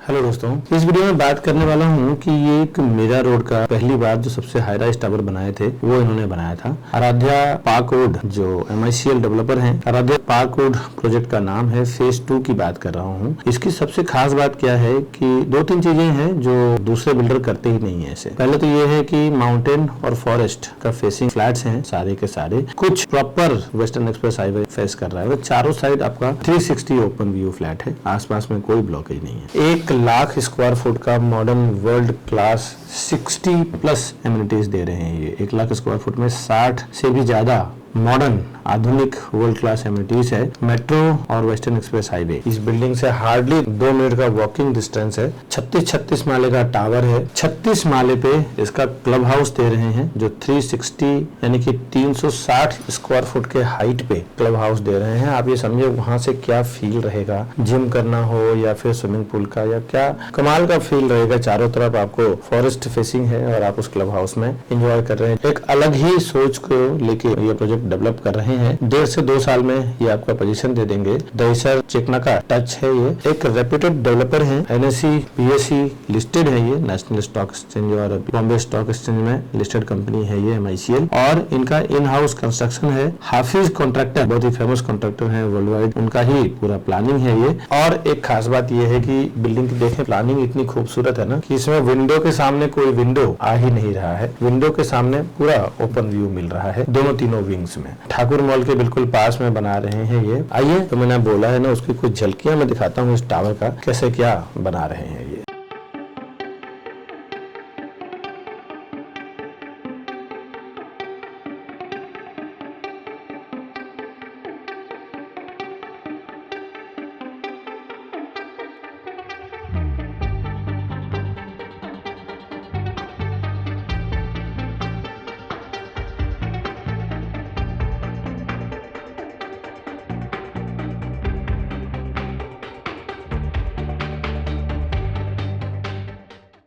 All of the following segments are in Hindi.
हेलो दोस्तों, इस वीडियो में बात करने वाला हूँ कि ये एक मीरा रोड का पहली बार जो सबसे हाई राइज टावर बनाए थे वो इन्होंने बनाया था। आराध्या पार्कवुड जो MICL डेवलपर हैं, आराध्या पार्कवुड प्रोजेक्ट का नाम है। फेज 2 की बात कर रहा हूँ। इसकी सबसे खास बात क्या है कि 2-3 चीजें हैं जो दूसरे बिल्डर करते ही नहीं है ऐसे। पहले तो ये है कि माउंटेन और फॉरेस्ट का फेसिंग फ्लैट्स हैं सारे के सारे। कुछ proper western express highway face कर रहा है। चारों साइड आपका 360 ओपन व्यू फ्लैट है, आसपास में कोई ब्लॉकेज नहीं है। 1 लाख स्क्वायर फुट का मॉडर्न वर्ल्ड क्लास 60+ एमिनिटीज दे रहे हैं। ये 1 लाख स्क्वायर फुट में 60 से भी ज्यादा मॉडर्न आधुनिक वर्ल्ड क्लास एमिनिटीज है। मेट्रो और वेस्टर्न एक्सप्रेस हाईवे इस बिल्डिंग से हार्डली 2 मिनट का वॉकिंग डिस्टेंस है। 36 माले का टावर है। 36 माले पे इसका क्लब हाउस दे रहे हैं जो 360 यानी कि 360 स्क्वायर फुट के हाइट पे क्लब हाउस दे रहे हैं। आप ये समझे वहां से क्या फील रहेगा, जिम करना हो या फिर स्विमिंग पूल का, या क्या कमाल का फील रहेगा। चारों तरफ आपको फॉरेस्ट फेसिंग है और आप उस क्लब हाउस में एंजॉय कर रहे हैं। एक अलग ही सोच को लेके ये प्रोजेक्ट डेवलप कर रहे हैं। 1.5 से 2 साल में ये आपका पोजीशन दे देंगे। दहिसर चेकनाका टच है। ये एक रेप्यूटेड डेवलपर है। NSE BSE लिस्टेड है। ये नेशनल स्टॉक एक्सचेंज और बॉम्बे स्टॉक एक्सचेंज में लिस्टेड कंपनी है ये MICL। और इनका इन हाउस कंस्ट्रक्शन है। हाफिज कॉन्ट्रैक्टर बहुत ही फेमस कॉन्ट्रैक्टर है वर्ल्ड वाइड, उनका ही पूरा प्लानिंग है ये। और एक खास बात ये है कि बिल्डिंग की देखें प्लानिंग इतनी खूबसूरत है ना कि इसमें विंडो के सामने कोई विंडो आ ही नहीं रहा है। विंडो के सामने पूरा ओपन व्यू मिल रहा है दोनों तीनों विंग्स में। ठाकुर मॉल के बिल्कुल पास में बना रहे हैं ये। आइए, तो मैंने बोला है ना, उसकी कुछ झलकियां मैं दिखाता हूँ इस टावर का कैसे क्या बना रहे हैं ये।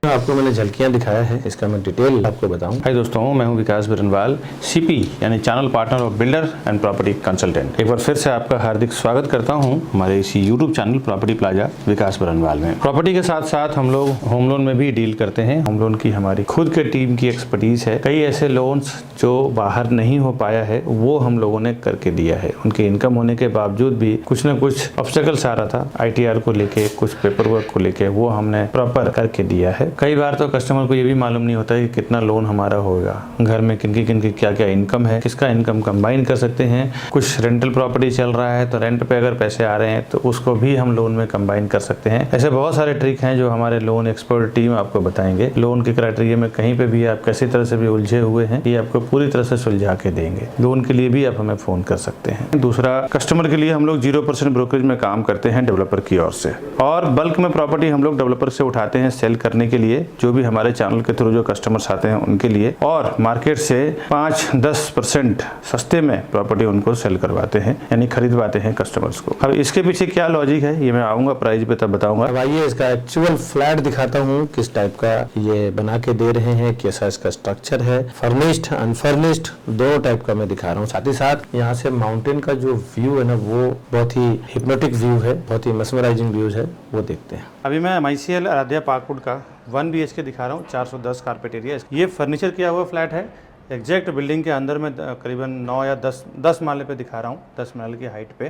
आपको मैंने झलकियां दिखाया है, इसका मैं डिटेल आपको बताऊं। हाय दोस्तों, मैं हूं विकास बरनवाल, CP यानी channel partner of builder and property consultant. एक बार फिर से आपका हार्दिक स्वागत करता हूं हमारे इसी YouTube चैनल प्रॉपर्टी प्लाजा विकास बरनवाल में। प्रॉपर्टी के साथ साथ हम लोग होम लोन में भी डील करते हैं। होम लोन की हमारी खुद के टीम की एक्सपर्टीज है। कई ऐसे लोन्स जो बाहर नहीं हो पाया है वो हम लोगों ने करके दिया है। उनके इनकम होने के बावजूद भी कुछ न कुछ ऑब्स्टेकल्स आ रहा था ITR को लेके, कुछ पेपर वर्क को लेके, वो हमने प्रॉपर करके दिया है। कई बार तो कस्टमर को ये भी मालूम नहीं होता है कि कितना लोन हमारा होगा, घर में किनकी किनकी क्या क्या इनकम है, किसका इनकम कंबाइन कर सकते हैं। कुछ रेंटल प्रॉपर्टी चल रहा है तो रेंट पे अगर पैसे आ रहे हैं तो उसको भी हम लोन में कंबाइन कर सकते हैं। ऐसे बहुत सारे ट्रिक हैं जो हमारे लोन एक्सपर्ट टीम आपको बताएंगे। लोन के क्राइटेरिया में कहीं पे भी आप किसी तरह से भी उलझे हुए हैं, ये आपको पूरी तरह से सुलझा के देंगे। लोन के लिए भी आप हमें फोन कर सकते हैं। दूसरा, कस्टमर के लिए हम लोग 0% ब्रोकरेज में काम करते हैं डेवलपर की ओर से, और बल्क में प्रॉपर्टी हम लोग डेवलपर से उठाते हैं सेल करने के लिए, जो भी हमारे चैनल के थ्रू जो कस्टमर्स आते हैं उनके लिए, और मार्केट से 5-10% सस्ते में प्रॉपर्टी उनको सेल करवाते हैं, यानी खरीदवाते हैं कस्टमर्स को। अब इसके पीछे क्या लॉजिक है ये मैं आऊंगा प्राइस पे तब बताऊंगा। अब आइए इसका एक्चुअल फ्लैट दिखाता हूँ किस टाइप का ये बना के दे रहे हैं, कैसा इसका स्ट्रक्चर है। फर्निश्ड अनफर्निश्ड दो टाइप का मैं दिखा रहा हूँ। साथ ही साथ यहाँ से माउंटेन का जो व्यू है ना वो बहुत ही हिप्नोटिक व्यू है, बहुत ही मेस्मराइजिंग व्यूज है, वो देखते हैं। अभी मैं MICL आराध्या पार्कवुड का 1 BHK दिखा रहा हूँ, 410 कारपेट एरिया। ये फर्नीचर किया हुआ फ्लैट है। एग्जैक्ट बिल्डिंग के अंदर में करीबन 9 या 10 माले पे दिखा रहा हूँ, 10 माले की हाइट पे,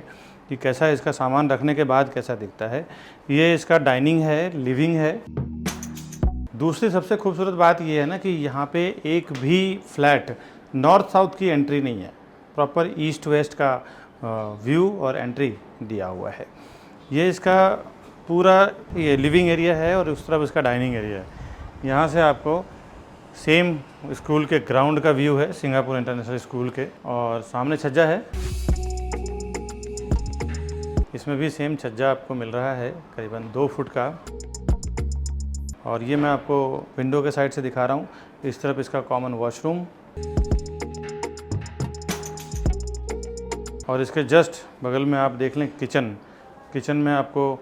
कि कैसा इसका सामान रखने के बाद कैसा दिखता है। ये इसका डाइनिंग है, लिविंग है। दूसरी सबसे खूबसूरत बात ये है ना कि यहाँ पे एक भी फ्लैट नॉर्थ साउथ की एंट्री नहीं है। प्रॉपर ईस्ट वेस्ट का व्यू और एंट्री दिया हुआ है। ये इसका पूरा ये लिविंग एरिया है और उस तरफ इसका डाइनिंग एरिया है। यहाँ से आपको सेम स्कूल के ग्राउंड का व्यू है, सिंगापुर इंटरनेशनल स्कूल के, और सामने छज्जा है। इसमें भी सेम छज्जा आपको मिल रहा है करीबन 2 फुट का। और ये मैं आपको विंडो के साइड से दिखा रहा हूँ। इस तरफ इसका कॉमन वॉशरूम, और इसके जस्ट बगल में आप देख लें किचन। किचन में आपको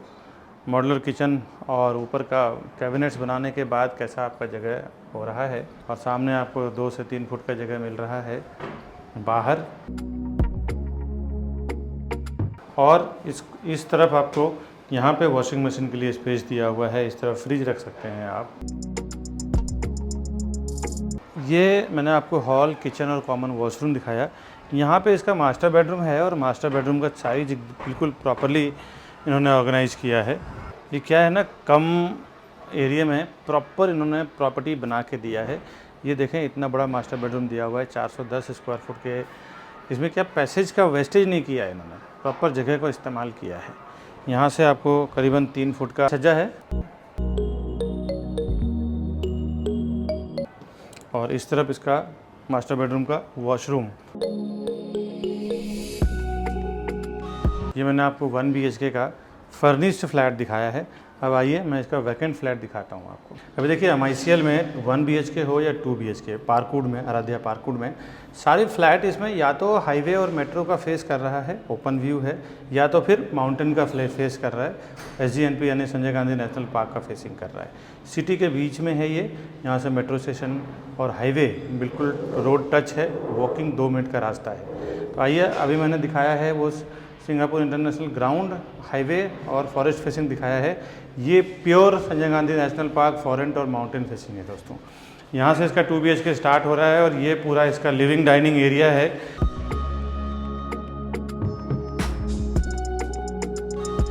मॉड्यूलर किचन और ऊपर का कैबिनेट्स बनाने के बाद कैसा आपका जगह हो रहा है, और सामने आपको 2 से 3 फुट का जगह मिल रहा है बाहर। और इस तरफ आपको यहाँ पे वॉशिंग मशीन के लिए स्पेस दिया हुआ है, इस तरफ फ्रिज रख सकते हैं आप। ये मैंने आपको हॉल, किचन और कॉमन वॉशरूम दिखाया। यहाँ पे इसका मास्टर बेडरूम है और मास्टर बेडरूम का साइज बिल्कुल प्रॉपरली इन्होंने ऑर्गेनाइज किया है। ये क्या है ना, कम एरिया में प्रॉपर इन्होंने प्रॉपर्टी बना के दिया है। ये देखें, इतना बड़ा मास्टर बेडरूम दिया हुआ है 410 स्क्वायर फुट के। इसमें क्या पैसेज का वेस्टेज नहीं किया है इन्होंने, प्रॉपर जगह को इस्तेमाल किया है। यहाँ से आपको करीबन 3 फुट का छज्जा है और इस तरफ इसका मास्टर बेडरूम का वॉशरूम। ये मैंने आपको 1 BHK का फर्निश्ड फ्लैट दिखाया है। अब आइए मैं इसका वैकेंट फ्लैट दिखाता हूँ आपको। अभी देखिए, MICL में 1 BHK हो या 2 BHK, पार्कवुड में, आराध्या पार्कवुड में सारे फ्लैट इसमें या तो हाईवे और मेट्रो का फेस कर रहा है, ओपन व्यू है, या तो फिर माउंटेन का फेस कर रहा है, SGNP यानी संजय गांधी नेशनल पार्क का फेसिंग कर रहा है। सिटी के बीच में है ये। यहाँ से मेट्रो स्टेशन और हाईवे बिल्कुल रोड टच है, वॉकिंग 2 मिनट का रास्ता है। तो आइए, अभी मैंने दिखाया है वो सिंगापुर इंटरनेशनल ग्राउंड, हाईवे और फॉरेस्ट फेसिंग दिखाया है। ये pure Sanjay Gandhi national park forest और माउंटेन फेसिंग है दोस्तों। यहाँ से इसका 2 BHK स्टार्ट हो रहा है और ये पूरा इसका लिविंग डाइनिंग एरिया है।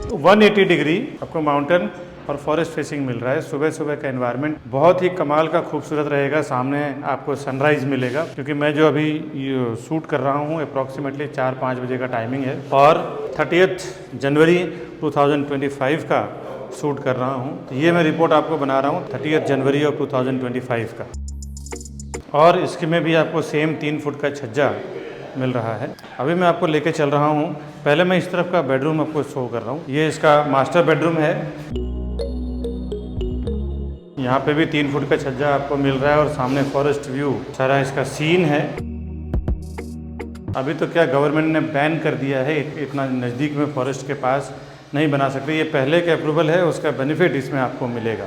तो 180 डिग्री आपको माउंटेन और फॉरेस्ट फेसिंग मिल रहा है। सुबह सुबह का एनवायरनमेंट बहुत ही कमाल का खूबसूरत रहेगा। सामने आपको सनराइज मिलेगा, क्योंकि मैं जो अभी ये शूट कर रहा हूँ अप्रॉक्सीमेटली 4-5 बजे का टाइमिंग है और 30 जनवरी 2025 का शूट कर रहा हूँ। तो ये मैं रिपोर्ट आपको बना रहा हूँ 30 जनवरी ऑफ 2025 का। और इसके में भी आपको सेम 3 फुट का छज्जा मिल रहा है। अभी मैं आपको लेके चल रहा हूँ। पहले मैं इस तरफ का बेडरूम आपको शो कर रहा हूँ। ये इसका मास्टर बेडरूम है। यहाँ पे भी 3 फुट का छज्जा आपको मिल रहा है और सामने फॉरेस्ट व्यू सारा इसका सीन है। अभी तो क्या गवर्नमेंट ने बैन कर दिया है, इतना नज़दीक में फॉरेस्ट के पास नहीं बना सकते। ये पहले के अप्रूवल है, उसका बेनिफिट इसमें आपको मिलेगा।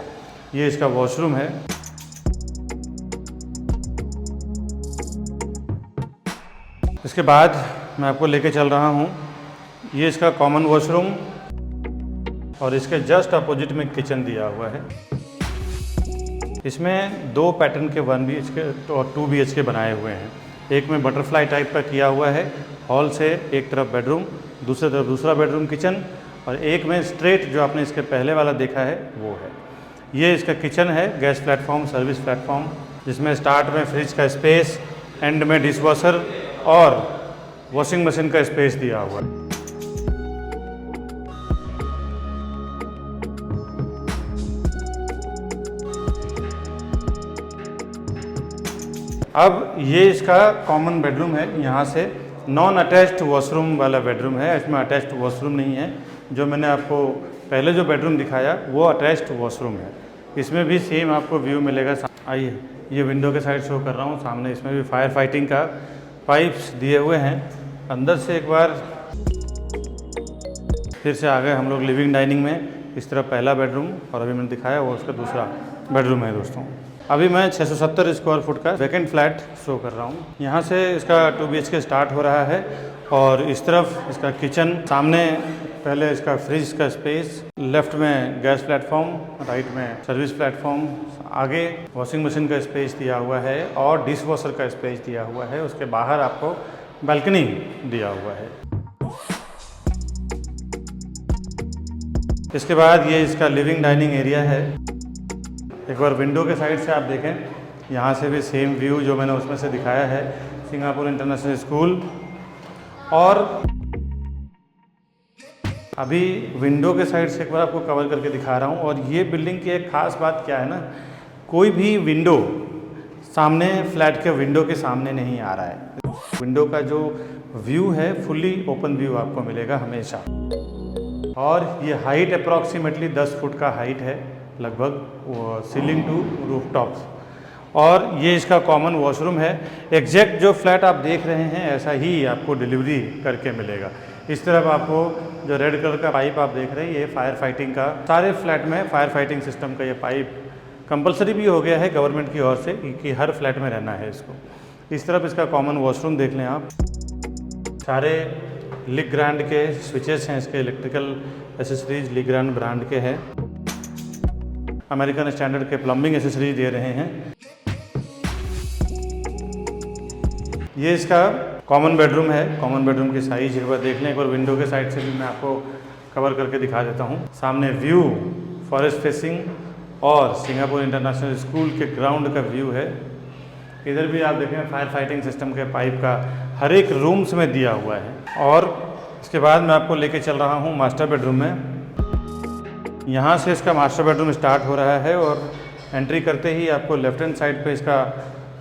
ये इसका वॉशरूम है। इसके बाद मैं आपको लेके चल रहा हूँ, ये इसका कॉमन वॉशरूम और इसके जस्ट अपोजिट में किचन दिया हुआ है। इसमें 2 पैटर्न के 1 BHK और 2 BHK बनाए हुए हैं। एक में बटरफ्लाई टाइप का किया हुआ है, हॉल से एक तरफ बेडरूम, दूसरी तरफ दूसरा बेडरूम किचन, और एक में स्ट्रेट जो आपने इसके पहले वाला देखा है वो है। ये इसका किचन है, गैस प्लेटफॉर्म, सर्विस प्लेटफॉर्म, जिसमें स्टार्ट में फ्रिज का स्पेस, एंड में डिश वॉशर और वॉशिंग मशीन का स्पेस दिया हुआ है। अब ये इसका कॉमन बेडरूम है। यहाँ से नॉन अटैच्ड वॉशरूम वाला बेडरूम है, इसमें अटैच्ड वॉशरूम नहीं है। जो मैंने आपको पहले जो बेडरूम दिखाया वो अटैच्ड वॉशरूम है। इसमें भी सेम आपको व्यू मिलेगा। आइए, ये विंडो के साइड शो कर रहा हूँ। सामने इसमें भी फायर फाइटिंग का पाइप्स दिए हुए हैं। अंदर से एक बार फिर से आ गए हम लोग लिविंग डाइनिंग में। इस तरफ पहला बेडरूम और अभी मैंने दिखाया वो उसका दूसरा बेडरूम है दोस्तों। अभी मैं 670 स्क्वायर फुट का वैकेंट फ्लैट शो कर रहा हूँ। यहाँ से इसका 2 BHK स्टार्ट हो रहा है और इस तरफ इसका किचन, सामने पहले इसका फ्रिज का स्पेस, लेफ्ट में गैस प्लेटफॉर्म, राइट में सर्विस प्लेटफॉर्म, आगे वॉशिंग मशीन का स्पेस दिया हुआ है और डिश वॉशर का स्पेस दिया हुआ है। उसके बाहर आपको बालकनी दिया हुआ है। इसके बाद ये इसका लिविंग डाइनिंग एरिया है। एक बार विंडो के साइड से आप देखें, यहाँ से भी सेम व्यू जो मैंने उसमें से दिखाया है, सिंगापुर इंटरनेशनल स्कूल। और अभी विंडो के साइड से एक बार आपको कवर करके दिखा रहा हूँ। और ये बिल्डिंग की एक ख़ास बात क्या है ना, कोई भी विंडो सामने फ्लैट के विंडो के सामने नहीं आ रहा है। विंडो का जो व्यू है फुल्ली ओपन व्यू आपको मिलेगा हमेशा। और ये हाइट अप्रॉक्सीमेटली 10 फुट का हाइट है लगभग, सीलिंग टू रूफ टॉप्स। और ये इसका कॉमन वॉशरूम है। एग्जैक्ट जो फ्लैट आप देख रहे हैं ऐसा ही आपको डिलीवरी करके मिलेगा। इस तरफ आपको जो रेड कलर का पाइप आप देख रहे हैं, ये फायर फाइटिंग का, सारे फ्लैट में फायर फाइटिंग सिस्टम का ये पाइप कंपलसरी भी हो गया है गवर्नमेंट की ओर से कि हर फ्लैट में रहना है इसको। इस तरफ इसका कॉमन वॉशरूम देख लें आप। सारे लिग ग्रांड के स्विचेस हैं इसके, इलेक्ट्रिकल एसेसरीज लीग्रांड ब्रांड के हैं। अमेरिकन स्टैंडर्ड के प्लम्बिंग एसेसरीज दे रहे हैं। ये इसका कॉमन बेडरूम है। कॉमन बेडरूम की साइज एक बार देख लें। एक बार विंडो के साइड से भी मैं आपको कवर करके दिखा देता हूँ। सामने व्यू फॉरेस्ट फेसिंग और सिंगापुर इंटरनेशनल स्कूल के ग्राउंड का व्यू है। इधर भी आप देखें फायर फाइटिंग सिस्टम के पाइप का हर एक रूम्स में दिया हुआ है। और इसके बाद मैं आपको लेके चल रहा हूँ मास्टर बेडरूम में। यहाँ से इसका मास्टर बेडरूम स्टार्ट हो रहा है और एंट्री करते ही आपको लेफ्ट हैंड साइड पे इसका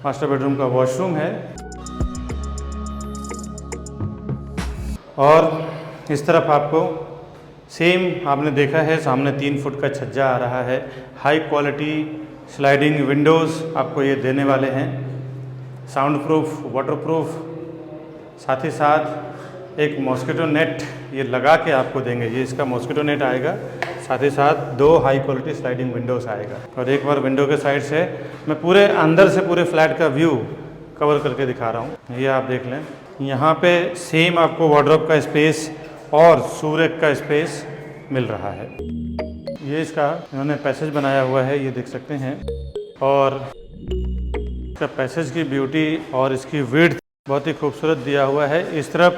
मास्टर बेडरूम का वॉशरूम है। और इस तरफ आपको सेम आपने देखा है, सामने 3 फुट का छज्जा आ रहा है। हाई क्वालिटी स्लाइडिंग विंडोज़ आपको ये देने वाले हैं, साउंड प्रूफ, वाटर प्रूफ, साथ ही साथ एक मॉस्किटो नेट ये लगा के आपको देंगे। ये इसका मॉस्किटो नेट आएगा, साथ ही साथ 2 हाई क्वालिटी स्लाइडिंग विंडोज़ आएगा। और एक बार विंडो के साइड से मैं पूरे अंदर से पूरे फ्लैट का व्यू कवर करके दिखा रहा हूँ। ये आप देख लें, यहाँ पे सेम आपको वार्डरोब का स्पेस और सूरज का स्पेस मिल रहा है। ये इसका इन्होंने पैसेज बनाया हुआ है, ये देख सकते हैं। और इसका पैसेज की ब्यूटी और इसकी विड्थ बहुत ही खूबसूरत दिया हुआ है। इस तरफ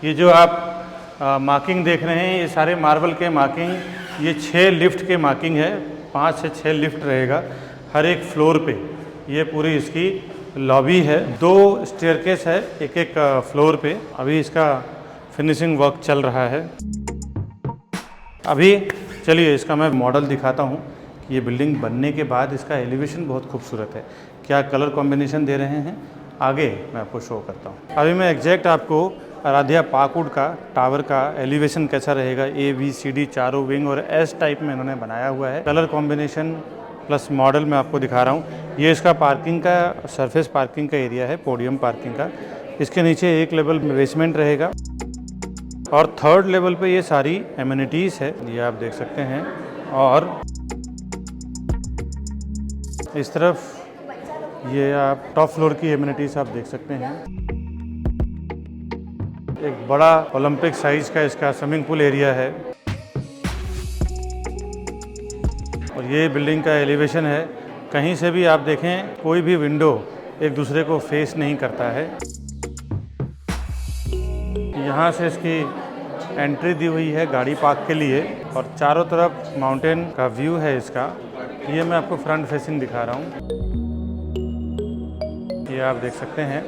ये जो आप मार्किंग देख रहे हैं, ये सारे मार्बल के मार्किंग, ये 6 लिफ्ट के मार्किंग है। 5 से 6 लिफ्ट रहेगा हर एक फ्लोर पे। ये पूरी इसकी लॉबी है। 2 स्टेयरकेस है एक एक फ्लोर पे। अभी इसका फिनिशिंग वर्क चल रहा है। अभी चलिए इसका मैं मॉडल दिखाता हूँ कि ये बिल्डिंग बनने के बाद इसका एलिवेशन बहुत खूबसूरत है। क्या कलर कॉम्बिनेशन दे रहे हैं, आगे मैं आपको शो करता हूँ। अभी मैं एग्जैक्ट आपको आराध्या पार्कवुड का टावर का एलिवेशन कैसा रहेगा, ABCD चारों विंग और S टाइप में इन्होंने बनाया हुआ है। कलर कॉम्बिनेशन प्लस मॉडल मैं आपको दिखा रहा हूँ। ये इसका पार्किंग का सरफेस पार्किंग का एरिया है, पोडियम पार्किंग का। इसके नीचे एक लेवल बेसमेंट रहेगा और 3rd लेवल पे ये सारी एमिनिटीज़ है, ये आप देख सकते हैं। और इस तरफ ये आप टॉप फ्लोर की एमिनिटीज़ आप देख सकते हैं। एक बड़ा ओलंपिक साइज का इसका स्विमिंग पूल एरिया है। और ये बिल्डिंग का एलिवेशन है। कहीं से भी आप देखें, कोई भी विंडो एक दूसरे को फेस नहीं करता है। यहाँ से इसकी एंट्री दी हुई है गाड़ी पार्क के लिए। और चारों तरफ माउंटेन का व्यू है इसका। ये मैं आपको फ्रंट फेसिंग दिखा रहा हूँ, ये आप देख सकते हैं।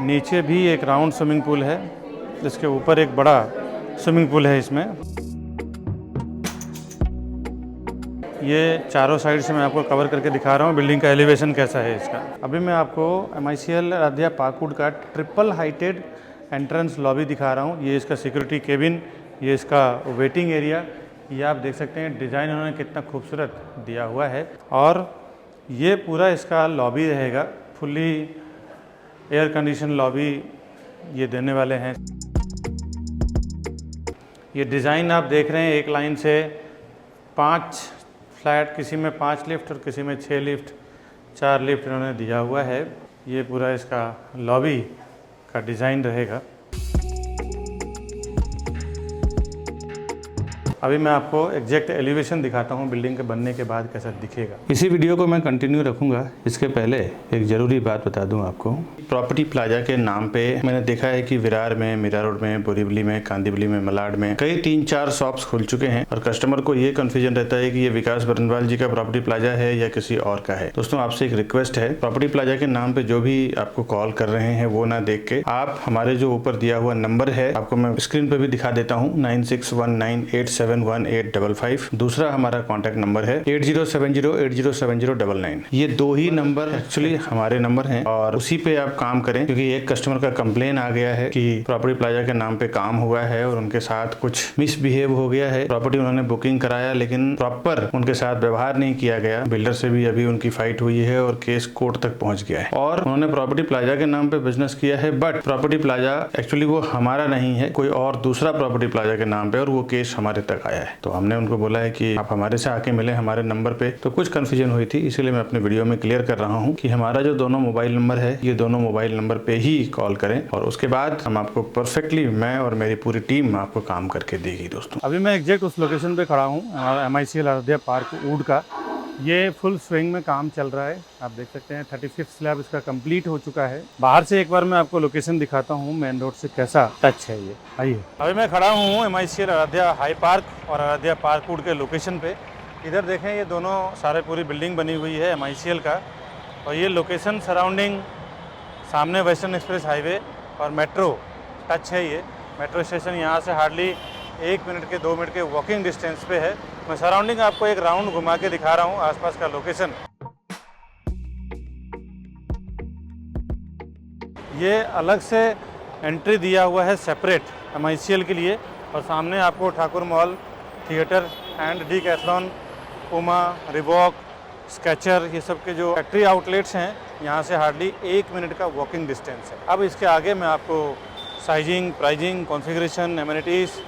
नीचे भी एक राउंड स्विमिंग पूल है, जिसके ऊपर एक बड़ा स्विमिंग पूल है इसमें। ये चारों साइड से मैं आपको कवर करके दिखा रहा हूँ बिल्डिंग का एलिवेशन कैसा है इसका। अभी मैं आपको MICL आराध्या पार्कवुड का ट्रिपल हाइटेड एंट्रेंस लॉबी दिखा रहा हूँ। ये इसका सिक्योरिटी केबिन, ये इसका वेटिंग एरिया, ये आप देख सकते हैं। डिज़ाइन उन्होंने कितना खूबसूरत दिया हुआ है। और ये पूरा इसका लॉबी रहेगा, फुल्ली एयर कंडीशन लॉबी ये देने वाले हैं। ये डिज़ाइन आप देख रहे हैं, एक लाइन से 5 फ्लैट, किसी में 5 लिफ्ट और किसी में 6 लिफ्ट, 4 लिफ्ट इन्होंने दिया हुआ है। ये पूरा इसका लॉबी का डिज़ाइन रहेगा। अभी मैं आपको एग्जैक्ट एलिवेशन दिखाता हूँ बिल्डिंग के बनने के बाद कैसा दिखेगा। इसी वीडियो को मैं कंटिन्यू रखूँगा। इसके पहले एक ज़रूरी बात बता दूँ आपको। प्रॉपर्टी प्लाजा के नाम पे मैंने देखा है कि विरार में, मीरा रोड में, बोरीवली में, कांदिवली में, मलाड में कई 3-4 शॉप्स खुल चुके हैं। और कस्टमर को ये कन्फ्यूजन रहता है कि ये विकास बरनवाल जी का प्रॉपर्टी प्लाजा है या किसी और का है। दोस्तों आपसे एक रिक्वेस्ट है, प्रॉपर्टी प्लाजा के नाम पे जो भी आपको कॉल कर रहे हैं वो ना देख के आप हमारे जो ऊपर दिया हुआ नंबर है, आपको मैं स्क्रीन पे भी दिखा देता हूँ, 9619871855। दूसरा हमारा कॉन्टैक्ट नंबर है 8070807099। ये 2 ही नंबर एक्चुअली हमारे नंबर हैं और उसी पे आप काम करें। क्योंकि एक कस्टमर का कंप्लेन आ गया है कि प्रॉपर्टी प्लाजा के नाम पे काम हुआ है और उनके साथ कुछ मिसबिहेव हो गया है। प्रॉपर्टी उन्होंने बुकिंग कराया लेकिन प्रॉपर उनके साथ व्यवहार नहीं किया गया। बिल्डर से भी अभी उनकी फाइट हुई है और केस कोर्ट तक पहुंच गया है। और उन्होंने प्रॉपर्टी प्लाजा के नाम पे बिजनेस किया है, बट प्रॉपर्टी प्लाजा एक्चुअली वो हमारा नहीं है, कोई और दूसरा प्रॉपर्टी प्लाजा के नाम पे, और वो केस हमारे तक दिखाया है। तो हमने उनको बोला है कि आप हमारे से आके मिले हमारे नंबर पे। तो कुछ कन्फ्यूजन हुई थी, इसीलिए मैं अपने वीडियो में क्लियर कर रहा हूँ कि हमारा जो दोनों मोबाइल नंबर है, ये दोनों मोबाइल नंबर पे ही कॉल करें और उसके बाद हम आपको परफेक्टली, मैं और मेरी पूरी टीम आपको काम करके देगी दोस्तों। अभी मैं एग्जैक्ट उस लोकेशन पे खड़ा हूँ, MICL अयोध्या पार्क ऊड का। ये फुल स्विंग में काम चल रहा है। आप देख सकते हैं 35 स्लैब इसका कंप्लीट हो चुका है। बाहर से एक बार मैं आपको लोकेशन दिखाता हूँ, मेन रोड से कैसा टच है ये। आइए, अभी मैं खड़ा हूँ MICL अयोध्या हाई पार्क और अयोध्या पार्क ऊड के लोकेशन पे। इधर देखें, ये दोनों सारे पूरी बिल्डिंग बनी हुई है MICL का, और ये लोकेशन सराउंडिंग सामने वेस्टर्न एक्सप्रेस हाईवे और मेट्रो टच है। ये मेट्रो स्टेशन यहाँ से हार्डली 1 मिनट के 2 मिनट के वॉकिंग डिस्टेंस पे है। मैं सराउंडिंग आपको एक राउंड घुमा के दिखा रहा हूँ आसपास का लोकेशन। ये अलग से एंट्री दिया हुआ है सेपरेट MICL के लिए, और सामने आपको Thakur mall, theatre and Decathlon, Puma, Reebok, sketcher, ये सब के जो फैक्ट्री आउटलेट्स हैं, यहाँ से हार्डली 1 मिनट का वॉकिंग डिस्टेंस है। अब इसके आगे मैं आपको साइजिंग, प्राइजिंग, कॉन्फ़िगरेशन, एमिनिटीज़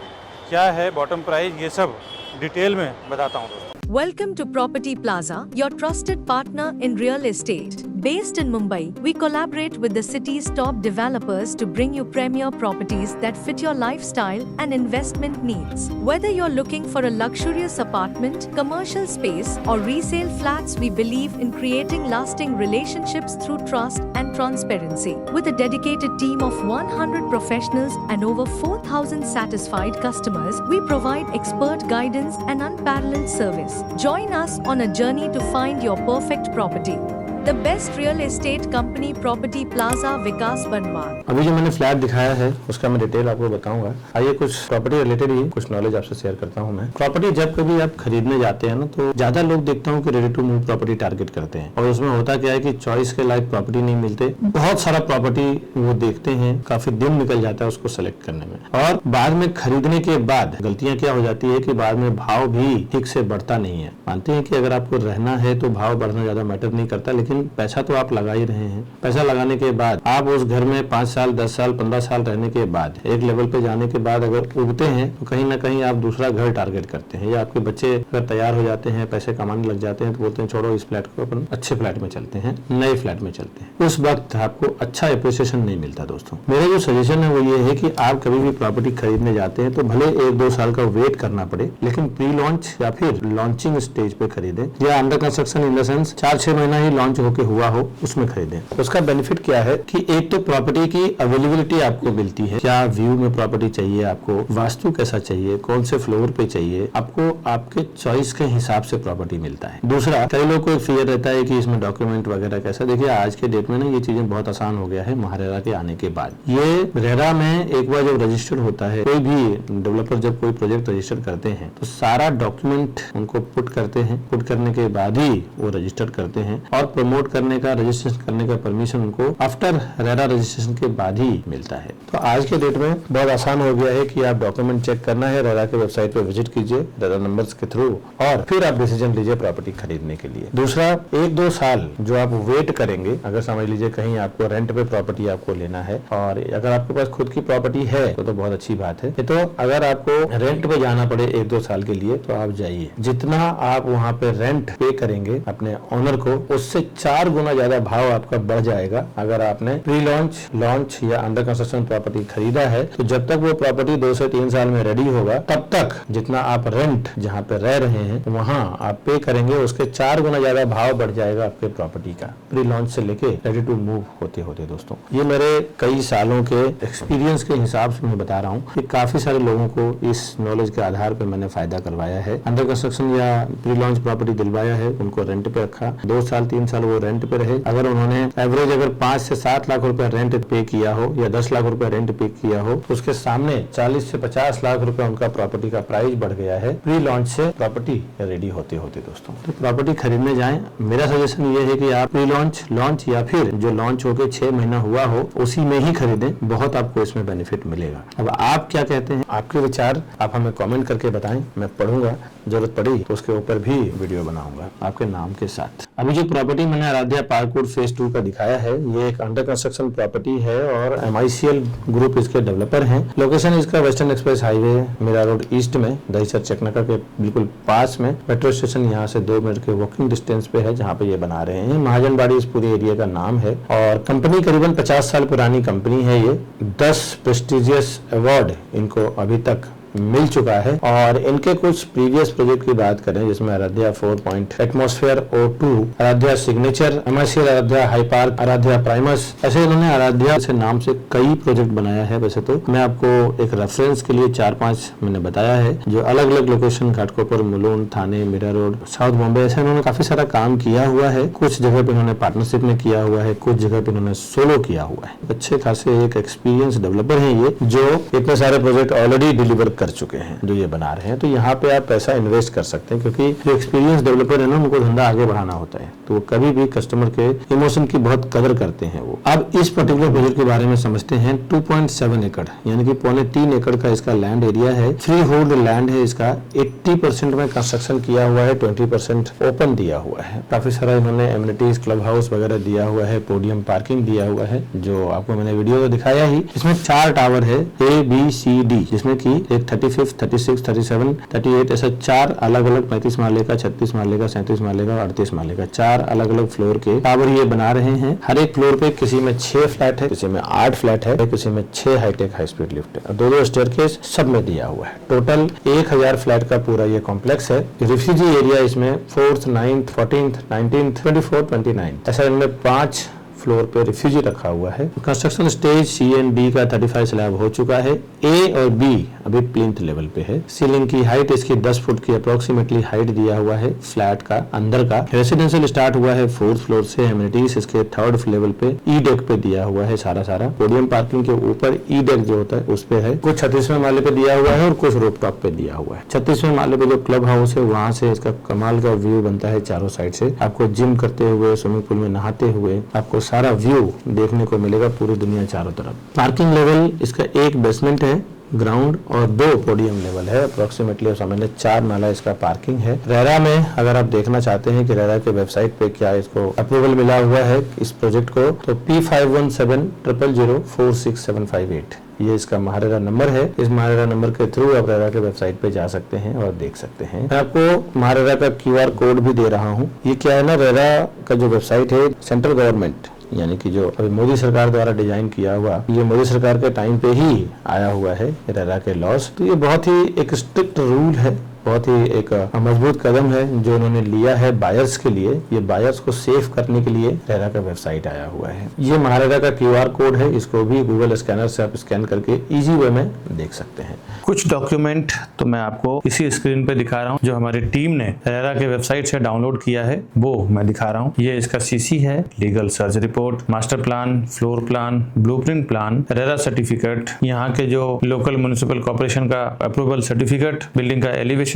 क्या है, बॉटम प्राइस, ये सब डिटेल में बताता हूँ दोस्तों। Welcome to Property Plaza, your trusted partner in real estate. Based in Mumbai, we collaborate with the city's top developers to bring you premier properties that fit your lifestyle and investment needs. Whether you're looking for a luxurious apartment, commercial space, or resale flats, we believe in creating lasting relationships through trust and transparency. With a dedicated team of 100 professionals and over 4,000 satisfied customers, we provide expert guidance and unparalleled service. Join us on a journey to find your perfect property. The best real estate company, Property Plaza, विकास बनवाल। अभी जो मैंने फ्लैट दिखाया है उसका मैं डिटेल आपको बताऊंगा। आइए, कुछ प्रॉपर्टी रिलेटेड ही कुछ नॉलेज आपसे शेयर करता हूं मैं। प्रॉपर्टी जब कभी आप खरीदने जाते हैं ना, तो ज्यादा लोग देखता हूं कि ready to move property target करते हैं, और उसमें होता क्या है कि चॉइस के लायक प्रॉपर्टी नहीं मिलते। बहुत सारा प्रॉपर्टी वो देखते हैं, काफी दिन निकल जाता है उसको सेलेक्ट करने में, और बाद में खरीदने के बाद गलतियां क्या हो जाती है कि बाद में भाव भी ठीक से बढ़ता नहीं है। मानते हैं कि अगर आपको रहना है तो भाव बढ़ना ज्यादा मैटर नहीं करता, लेकिन पैसा तो आप लगा ही रहे हैं। पैसा लगाने के बाद आप उस घर में 5 साल, 10 साल, 15 साल रहने के बाद, एक लेवल पे जाने के बाद अगर उगते हैं तो कहीं ना कहीं आप दूसरा घर टारगेट करते हैं, या आपके बच्चे अगर तैयार हो जाते हैं, पैसे कमाने लग जाते हैं, तो बोलते हैं छोड़ो इस फ्लैट को, अपन अच्छे फ्लैट में चलते हैं, नए फ्लैट में चलते हैं। उस वक्त आपको अच्छा एप्रिसिएशन नहीं मिलता। दोस्तों, मेरा जो सजेशन है वो ये है कि आप कभी भी प्रॉपर्टी खरीदने जाते हैं तो भले 1-2 साल का वेट करना पड़े, लेकिन प्री लॉन्च या फिर लॉन्चिंग स्टेज पे खरीदें, या under construction in the sense 4-6 महीना ही लॉन्च होके हुआ हो उसमें खरीदें। उसका बेनिफिट क्या है कि एक तो प्रॉपर्टी की अवेलेबिलिटी आपको मिलती है, क्या व्यू में प्रॉपर्टी चाहिए आपको, वास्तु कैसा चाहिए, कौन से फ्लोर पे चाहिए, आपको आपके चॉइस के हिसाब से प्रॉपर्टी मिलता है। दूसरा, कई लोग को एक फियर रहता है कि इसमें डॉक्यूमेंट वगैरह कैसा। देखिए, आज के डेट में ना ये चीजें बहुत आसान हो गया है महारेरा के आने के बाद। ये रेरा में एक बार जब रजिस्टर्ड होता है, कोई भी डेवलपर जब कोई प्रोजेक्ट रजिस्टर करते हैं तो सारा डॉक्यूमेंट उनको पुट करते हैं, पुट करने के बाद ही वो रजिस्टर करते हैं, और प्रमोट करने का, रजिस्ट्रेशन करने का परमिशन उनको आफ्टर रेरा रजिस्ट्रेशन के बाद ही मिलता है। तो आज के डेट में बहुत आसान हो गया है कि आप डॉक्यूमेंट चेक करना है, रेरा के वेबसाइट पे विजिट कीजिए रेरा नंबर्स के थ्रू, और फिर आप डिसीजन लीजिए प्रॉपर्टी खरीदने के लिए। दूसरा, 1-2 साल जो आप वेट करेंगे, अगर समझ लीजिए कहीं आपको रेंट पे प्रॉपर्टी आपको लेना है, और अगर आपके पास खुद की प्रॉपर्टी है तो बहुत अच्छी बात है। तो अगर आपको रेंट पे जाना पड़े 1-2 साल के लिए तो आप जाइए। जितना आप वहाँ पे रेंट पे करेंगे अपने ओनर को, उससे 4 गुना ज्यादा भाव आपका बढ़ जाएगा। अगर आपने प्री लॉन्च, लॉन्च या अंडर कंस्ट्रक्शन प्रॉपर्टी खरीदा है, तो जब तक वो प्रॉपर्टी 2 से 3 साल में रेडी होगा, तब तक जितना आप रेंट जहाँ पे रह रहे हैं वहाँ आप पे करेंगे, उसके 4 गुना ज्यादा भाव बढ़ जाएगा आपके प्रॉपर्टी का, प्री लॉन्च से लेके रेडी टू मूव होते होते। दोस्तों, ये मेरे कई सालों के एक्सपीरियंस के हिसाब से मैं बता रहा हूँ कि काफी सारे लोगों को इस नॉलेज के आधार पर मैंने फायदा करवाया है। अंडर कंस्ट्रक्शन या प्री लॉन्च प्रॉपर्टी दिलवाया है, उनको रेंट पे रखा, 2 साल 3 साल वो रेंट पे रहे। अगर उन्होंने एवरेज अगर 5 से 7 लाख रुपए रेंट पे किया हो या 10 लाख रुपए रेंट पे किया हो, तो उसके सामने 40 से 50 लाख रुपए उनका प्रॉपर्टी का प्राइस बढ़ गया है प्री लॉन्च से प्रॉपर्टी रेडी होते होते। दोस्तों, तो प्रॉपर्टी खरीदने जाएं, मेरा सजेशन ये है कि आप प्री लॉन्च, लॉन्च या फिर जो लॉन्च होके 6 महीना हुआ हो उसी में ही खरीदें, बहुत आपको इसमें बेनिफिट मिलेगा। अब आप क्या कहते हैं, आपके विचार आप हमें कमेंट करके बताएं, मैं पढ़ूंगा, जरूरत पड़ी तो उसके ऊपर भी वीडियो बनाऊंगा आपके नाम के साथ। अभी जो प्रॉपर्टी मैंने आराध्या पार्क वुड फेज 2 का दिखाया है, ये एक अंडर कंस्ट्रक्शन प्रॉपर्टी है और MICL ग्रुप इसके डेवलपर हैं। लोकेशन इसका western express highway Mira road east में दहीसर चकनका के बिल्कुल पास में, मेट्रो स्टेशन यहाँ से 2 मिनट के वॉकिंग डिस्टेंस पे है जहाँ पे ये बना रहे हैं। महाजनबाड़ी इस पूरे एरिया का नाम है और कंपनी करीबन 50 साल पुरानी कंपनी है। ये 10 प्रेस्टिजियस अवार्ड इनको अभी तक मिल चुका है और इनके कुछ प्रीवियस प्रोजेक्ट की बात करें जिसमें Aaradhya 4 point atmosphere O2, Aaradhya signature, MICL Aaradhya high park, Aaradhya primus, ऐसे इन्होंने आराध्या से नाम से कई प्रोजेक्ट बनाया है। वैसे तो मैं आपको एक रेफरेंस के लिए 4-5 मैंने बताया है जो अलग अलग लोकेशन, घाटकोपर, मुलुंड, थाने, मीरा रोड, साउथ बॉम्बे, ऐसे इन्होंने काफी सारा काम किया हुआ है। कुछ जगह पे इन्होंने पार्टनरशिप में किया हुआ है, कुछ जगह पे इन्होंने सोलो किया हुआ है। अच्छे खासे एक एक्सपीरियंस डेवलपर है ये जो इतने सारे प्रोजेक्ट ऑलरेडी डिलीवर कर चुके हैं जो ये बना रहे हैं। तो यहाँ पे आप पैसा इन्वेस्ट कर सकते हैं क्योंकि जो एक्सपीरियंस डेवलपर है ना, उनको धंधा आगे बढ़ाना होता है तो वो कभी भी कस्टमर के इमोशन की बहुत कदर करते हैं वो। अब इस पर्टिकुलर प्रोजेक्ट के बारे में समझते हैं। 2.7 एकड़ यानी कि 2.25 एकड़ का इसका लैंड एरिया है। फ्री होल्ड लैंड है इसका। 80% में कंस्ट्रक्शन किया हुआ है, 20% ओपन दिया हुआ है। काफी सारा इन्होंने एमिनिटीज, क्लब हाउस वगैरह दिया हुआ है, पोडियम पार्किंग दिया हुआ है जो आपको मैंने वीडियो में दिखाया ही। इसमें 4 टावर है ABCD जिसमें की एक 35, 36, 37, 38 ऐसा 4 अलग अलग 35 माले का, 36 माले का, 37 माले का, 38 माले का 4 अलग अलग फ्लोर के टावर ये बना रहे हैं। हर एक फ्लोर पे किसी में 6 फ्लैट है, किसी में 8 फ्लैट है, किसी में 6 हाईटेक हाई स्पीड लिफ्ट है। 2 स्टेयरकेस सब में दिया हुआ है। टोटल 1000 फ्लैट का पूरा ये कॉम्प्लेक्स है। रिफ्यूजी एरिया इसमें 4th, 9th, 14th, 19th, 24, 29 ऐसा इनमें 5 फ्लोर पे रिफ्यूजी रखा हुआ है। Construction stage C and D का 35 स्लैब हो चुका है। A और B अभी प्लिंथ लेवल पे है। सीलिंग की हाइट इसकी 10 फुट की अप्रोक्सीमेटली हाइट दिया हुआ है फ्लैट का अंदर का। रेसिडेंशियल स्टार्ट हुआ है 4th फ्लोर से। एमिनिटीज इसके 3rd लेवल पे ई डेक पे दिया हुआ है सारा। पोडियम पार्किंग के ऊपर ई डेक जो होता है उस पे है। कुछ 36वें माले पे दिया हुआ है और कुछ रूफटॉप पे दिया हुआ है। 36वें माले पे जो क्लब हाउस है वहां से इसका कमाल का व्यू बनता है चारों साइड से। आपको जिम करते हुए, स्विमिंग पूल में नहाते हुए आपको सारा व्यू देखने को मिलेगा, पूरी दुनिया चारों तरफ। पार्किंग लेवल इसका एक बेसमेंट है, ग्राउंड और 2 पोडियम लेवल है। अप्रोक्सीमेटली सामान्य 4 माला इसका पार्किंग है। रेरा में अगर आप देखना चाहते हैं कि रेरा के वेबसाइट पे क्या इसको अप्रूवल मिला हुआ है इस प्रोजेक्ट को, तो P5170004678 ये इसका महारेरा नंबर है। इस महारेरा नंबर के थ्रू आप रेरा के वेबसाइट पे जा सकते हैं और देख सकते हैं। मैं आपको महारेरा का QR कोड भी दे रहा हूँ। ये क्या है ना, रेरा का जो वेबसाइट है सेंट्रल गवर्नमेंट यानी कि जो अभी मोदी सरकार द्वारा डिजाइन किया हुआ, ये मोदी सरकार के टाइम पे ही आया हुआ है रेरा के लॉस। तो ये बहुत ही एक स्ट्रिक्ट रूल है, बहुत ही एक मजबूत कदम है जो उन्होंने लिया है बायर्स के लिए। ये बायर्स को सेफ करने के लिए रेरा का वेबसाइट आया हुआ है। ये महारेरा का QR कोड है, इसको भी गूगल स्कैनर से आप स्कैन करके इजी वे में देख सकते हैं। कुछ डॉक्यूमेंट तो मैं आपको इसी स्क्रीन पे दिखा रहा हूँ जो हमारी टीम ने रेरा के वेबसाइट से डाउनलोड किया है, वो मैं दिखा रहा हूँ। ये इसका CC है, legal search report, master plan, floor plan, blueprint plan, RERA certificate, यहाँ के जो लोकल म्युनिसिपल कॉर्पोरेशन का अप्रूवल सर्टिफिकेट, बिल्डिंग का एलिवेशन,